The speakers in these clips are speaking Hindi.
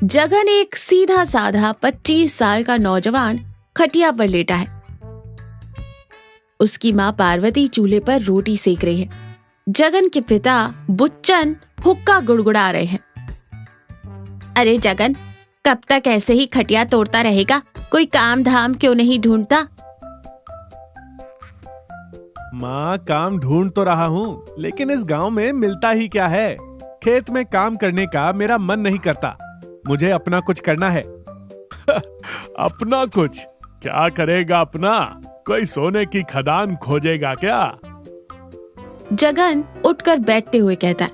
जगन एक सीधा साधा 25 साल का नौजवान खटिया पर लेटा है। उसकी माँ पार्वती चूल्हे पर रोटी सेक रही है। जगन के पिता बुच्चन हुक्का गुड़गुड़ा रहे हैं। अरे जगन, कब तक ऐसे ही खटिया तोड़ता रहेगा? कोई काम धाम क्यों नहीं ढूंढता? माँ, काम ढूंढ तो रहा हूँ, लेकिन इस गांव में मिलता ही क्या है। खेत में काम करने का मेरा मन नहीं करता। मुझे अपना कुछ करना है। अपना कुछ? क्या करेगा अपना? कोई सोने की खदान खोजेगा क्या? जगन उठकर बैठते हुए कहता है।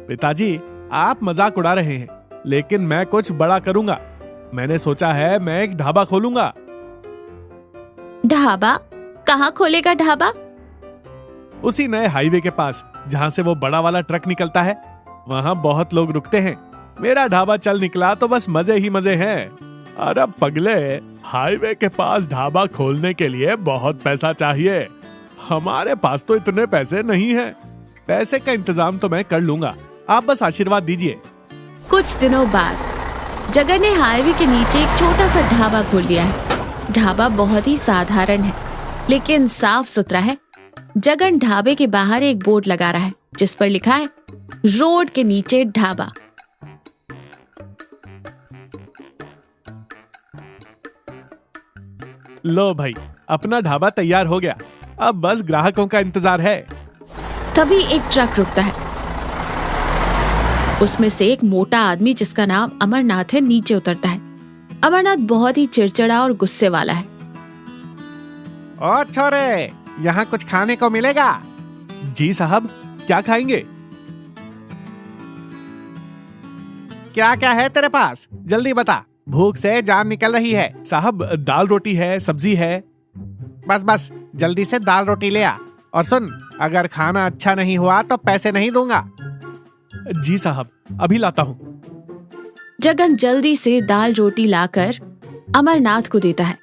पिताजी, आप मजाक उड़ा रहे हैं, लेकिन मैं कुछ बड़ा करूंगा। मैंने सोचा है मैं एक ढाबा खोलूंगा। ढाबा? कहाँ खोलेगा ढाबा? उसी नए हाईवे के पास, जहाँ से वो बड़ा वाला ट्रक निकलता है। वहाँ बहुत लोग रुकते हैं। मेरा ढाबा चल निकला तो बस मजे ही मजे हैं। अरे पगले, हाईवे के पास ढाबा खोलने के लिए बहुत पैसा चाहिए। हमारे पास तो इतने पैसे नहीं हैं। पैसे का इंतजाम तो मैं कर लूंगा, आप बस आशीर्वाद दीजिए। कुछ दिनों बाद जगन ने हाईवे के नीचे एक छोटा सा ढाबा खोल लिया है। ढाबा बहुत ही साधारण है, लेकिन साफ सुथरा है। जगन ढाबे के बाहर एक बोर्ड लगा रहा है, जिस पर लिखा है रोड के नीचे ढाबा। लो भाई, अपना ढाबा तैयार हो गया। अब बस ग्राहकों का इंतजार है। तभी एक ट्रक रुकता है। उसमें से एक मोटा आदमी, जिसका नाम अमरनाथ है, नीचे उतरता है। अमरनाथ बहुत ही चिड़चिड़ा और गुस्से वाला है। और छोरे, यहाँ कुछ खाने को मिलेगा? जी साहब, क्या खाएंगे? क्या क्या है तेरे पास? जल्दी बता, भूख से जान निकल रही है। साहब, दाल रोटी है, सब्जी है। बस बस, जल्दी से दाल रोटी ले आ। और सुन, अगर खाना अच्छा नहीं हुआ तो पैसे नहीं दूंगा। जी साहब, अभी लाता हूँ। जगन जल्दी से दाल रोटी लाकर अमरनाथ को देता है।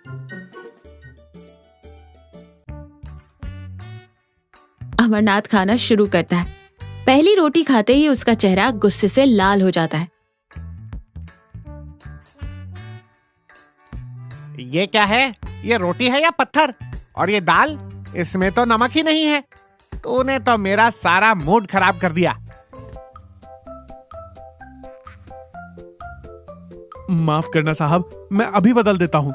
अमरनाथ खाना शुरू करता है। पहली रोटी खाते ही उसका चेहरा गुस्से से लाल हो जाता है। ये क्या है? ये रोटी है या पत्थर? और ये दाल, इसमें तो नमक ही नहीं है। तूने तो मेरा सारा मूड खराब कर दिया। माफ करना साहब, मैं अभी बदल देता हूँ।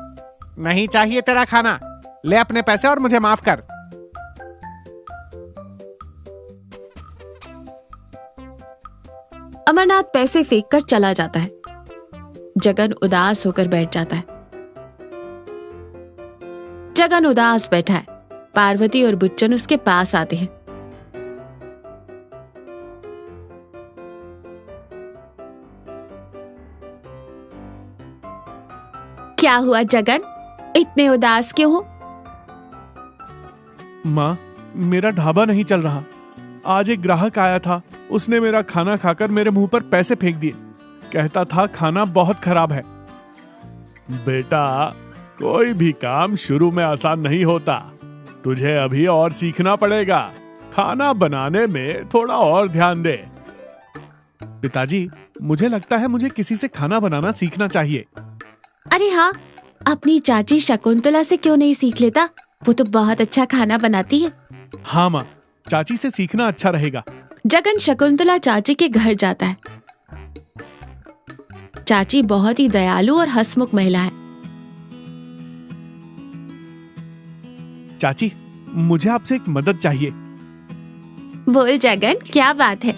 नहीं चाहिए तेरा खाना। ले अपने पैसे और मुझे माफ कर। अमरनाथ पैसे फेंककर चला जाता है। जगन उदास होकर बैठ जाता है। जगन उदास बैठा है। पार्वती और बुच्चन उसके पास आते हैं। क्या हुआ जगन, इतने उदास क्यों हो? माँ, मेरा ढाबा नहीं चल रहा। आज एक ग्राहक आया था, उसने मेरा खाना खाकर मेरे मुंह पर पैसे फेंक दिए। कहता था खाना बहुत खराब है। बेटा, कोई भी काम शुरू में आसान नहीं होता। तुझे अभी और सीखना पड़ेगा। खाना बनाने में थोड़ा और ध्यान दे। पिताजी, मुझे लगता है मुझे किसी से खाना बनाना सीखना चाहिए। अरे हाँ, अपनी चाची शकुंतला से क्यों नहीं सीख लेता? वो तो बहुत अच्छा खाना बनाती है। हाँ माँ, चाची से सीखना अच्छा रहेगा। जगन शकुंतला चाची के घर जाता है। चाची बहुत ही दयालु और हंसमुख महिला है। चाची, मुझे आपसे एक मदद चाहिए। बोल जगन, क्या बात है?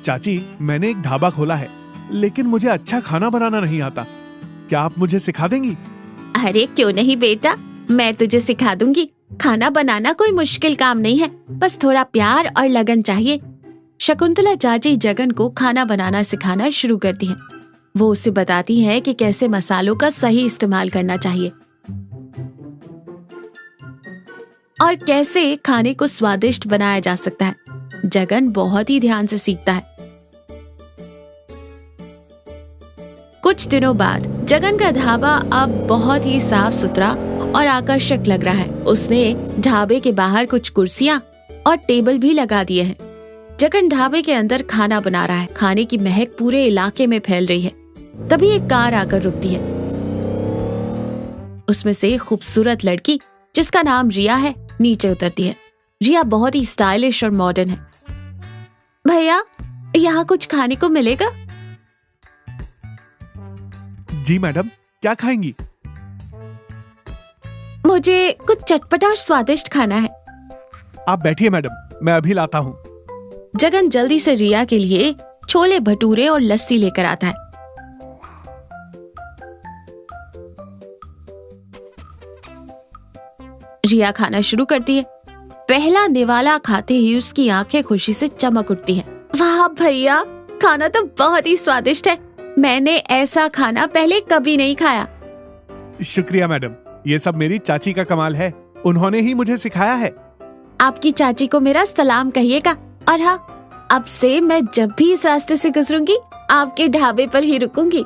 चाची, मैंने एक ढाबा खोला है, लेकिन मुझे अच्छा खाना बनाना नहीं आता। क्या आप मुझे सिखा देंगी? अरे क्यों नहीं बेटा, मैं तुझे सिखा दूंगी। खाना बनाना कोई मुश्किल काम नहीं है, बस थोड़ा प्यार और लगन चाहिए। शकुंतला चाची जगन को खाना बनाना सिखाना शुरू करती है। वो उसे बताती है कि कैसे मसालों का सही इस्तेमाल करना चाहिए और कैसे खाने को स्वादिष्ट बनाया जा सकता है। जगन बहुत ही ध्यान से सीखता है। कुछ दिनों बाद जगन का ढाबा अब बहुत ही साफ सुथरा और आकर्षक लग रहा है। उसने ढाबे के बाहर कुछ कुर्सियां और टेबल भी लगा दिए हैं। जगन ढाबे के अंदर खाना बना रहा है। खाने की महक पूरे इलाके में फैल रही है। तभी एक कार आकर रुकती है। उसमें से एक खूबसूरत लड़की जिसका नाम रिया है नीचे उतरती है। रिया बहुत ही स्टाइलिश और मॉडर्न है। भैया, यहाँ कुछ खाने को मिलेगा? जी मैडम, क्या खाएंगी? मुझे कुछ चटपटा और स्वादिष्ट खाना है। आप बैठिए मैडम, मैं अभी लाता हूँ। जगन जल्दी से रिया के लिए छोले भटूरे और लस्सी लेकर आता है। रिया खाना शुरू करती है। पहला निवाला खाते ही उसकी आंखें खुशी से चमक उठती हैं। वाह भैया, खाना तो बहुत ही स्वादिष्ट है। मैंने ऐसा खाना पहले कभी नहीं खाया। शुक्रिया मैडम, ये सब मेरी चाची का कमाल है। उन्होंने ही मुझे सिखाया है। आपकी चाची को मेरा सलाम कहिएगा। और हाँ, अब से मैं जब भी इस रास्ते से गुजरूंगी आपके ढाबे पर ही रुकूंगी।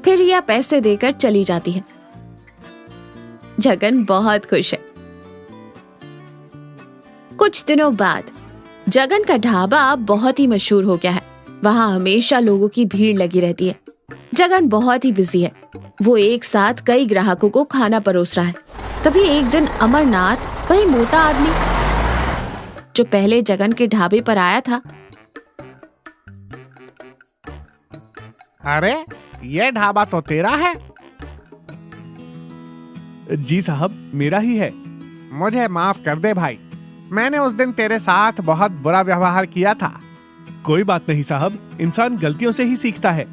फिर रिया पैसे देकर चली जाती है। जगन बहुत खुश है। कुछ दिनों बाद जगन का ढाबा बहुत ही मशहूर हो गया है। वहाँ हमेशा लोगों की भीड़ लगी रहती है। जगन बहुत ही बिजी है। वो एक साथ कई ग्राहकों को खाना परोस रहा है। तभी एक दिन अमरनाथ, वही मोटा आदमी जो पहले जगन के ढाबे पर आया था, अरे ये ढाबा तो तेरा है। जी साहब, मेरा ही है। मुझे माफ कर दे भाई, मैंने उस दिन तेरे साथ बहुत बुरा व्यवहार किया था। कोई बात नहीं साहब, इंसान गलतियों से ही सीखता है।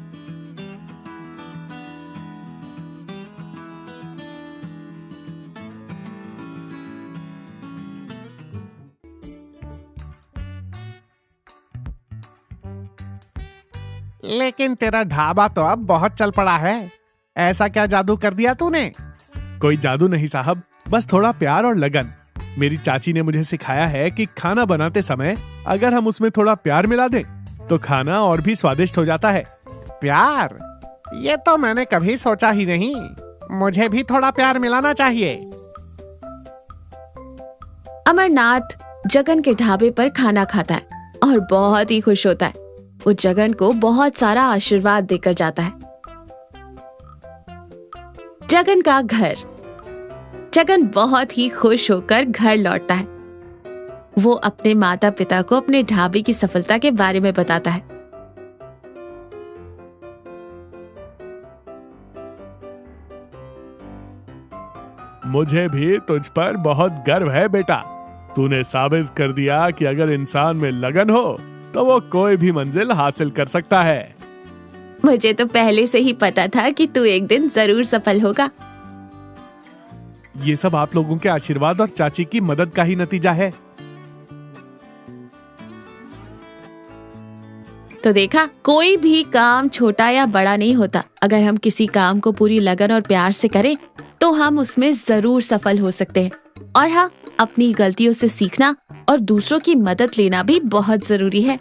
लेकिन तेरा ढाबा तो अब बहुत चल पड़ा है। ऐसा क्या जादू कर दिया तूने? कोई जादू नहीं साहब, बस थोड़ा प्यार और लगन। मेरी चाची ने मुझे सिखाया है कि खाना बनाते समय अगर हम उसमें थोड़ा प्यार मिला दें तो खाना और भी स्वादिष्ट हो जाता है। प्यार? ये तो मैंने कभी सोचा ही नहीं। मुझे भी थोड़ा प्यार मिलाना चाहिए। अमरनाथ जगन के ढाबे पर खाना खाता है और बहुत ही खुश होता है। वो जगन को बहुत सारा आशीर्वाद देकर जाता है। जगन का घर। जगन बहुत ही खुश होकर घर लौटता है। वो अपने माता पिता को अपने ढाबे की सफलता के बारे में बताता है। मुझे भी तुझ पर बहुत गर्व है बेटा। तूने साबित कर दिया कि अगर इंसान में लगन हो तो वो कोई भी मंजिल हासिल कर सकता है। मुझे तो पहले से ही पता था कि तू एक दिन जरूर सफल होगा। ये सब आप लोगों के आशीर्वाद और चाची की मदद का ही नतीजा है। तो देखा, कोई भी काम छोटा या बड़ा नहीं होता। अगर हम किसी काम को पूरी लगन और प्यार से करें तो हम उसमें जरूर सफल हो सकते हैं। और हाँ, अपनी गलतियों से सीखना और दूसरों की मदद लेना भी बहुत जरूरी है।